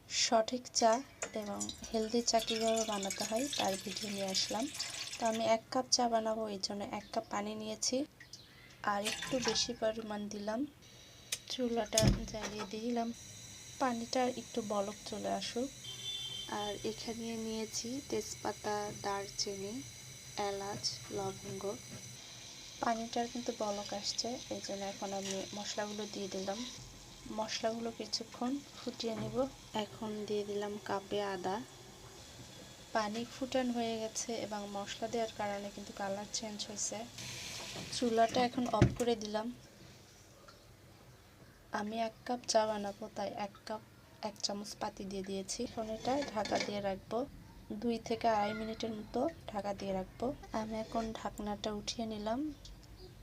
সঠিক চা এবং হেলদি চা কীভাবে বানাতে হয় তার ভিডিও নিয়ে আসলাম। তো আমি 1 কাপ চা বানাবো, এই জন্য 1 কাপ পানি নিয়েছি আর একটু বেশি পরিমাণ দিলাম। চুলাটা জ্বালিয়ে দিলাম, পানিটা একটু বলক চলে আসুক। আর এখানে নিয়েছি তেজপাতা, দারচিনি, এলাচ, লবঙ্গ। পানিটার কিন্তু বলক আসছে, এই জন্য এখন আমি মশলাগুলো দিয়ে দিলাম। মশলাগুলো কিছুক্ষণ ফুটিয়ে নেব। এখন দিয়ে দিলাম কাপে আদা। পানি ফুটানো হয়ে গেছে এবং মশলা দেওয়ার কারণে কিন্তু কালার চেঞ্জ হয়েছে। চুলাটা এখন অফ করে দিলাম। আমি 1 কাপ চা বানাবো, তাই 1 চামচ পাতি দিয়ে দিয়েছি। এখন এটা ঢাকা দিয়ে রাখবো 2 থেকে 2.5 মিনিটের মতো ঢাকা দিয়ে রাখবো। আমি এখন ঢাকনাটা উঠিয়ে নিলাম,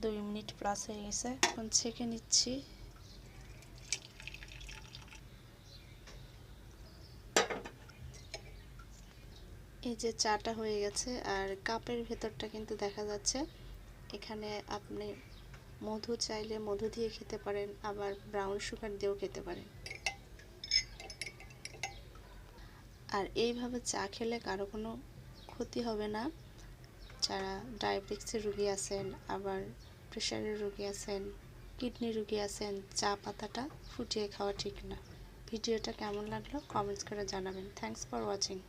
2 মিনিট প্লাস হয়ে গেছে। এখন ছেঁকে নিচ্ছি। এই যে চাটা হয়ে গেছে আর কাপের ভেতরটা কিন্তু দেখা যাচ্ছে। এখানে আপনি মধু চাইলে মধু দিয়ে খেতে পারেন, আবার ব্রাউন সুগার দিয়েও খেতে পারেন। আর এইভাবে চা খেলে কারো কোনো ক্ষতি হবে না। যারা ডায়াবেটিক্সের রোগী আছেন, আবার প্রেশারের রোগী আছেন, কিডনি রোগী আছেন, চা পাতাটা ফুটিয়ে খাওয়া ঠিক না। ভিডিওটা কেমন লাগলো কমেন্টস করে জানাবেন। Thanks for watching.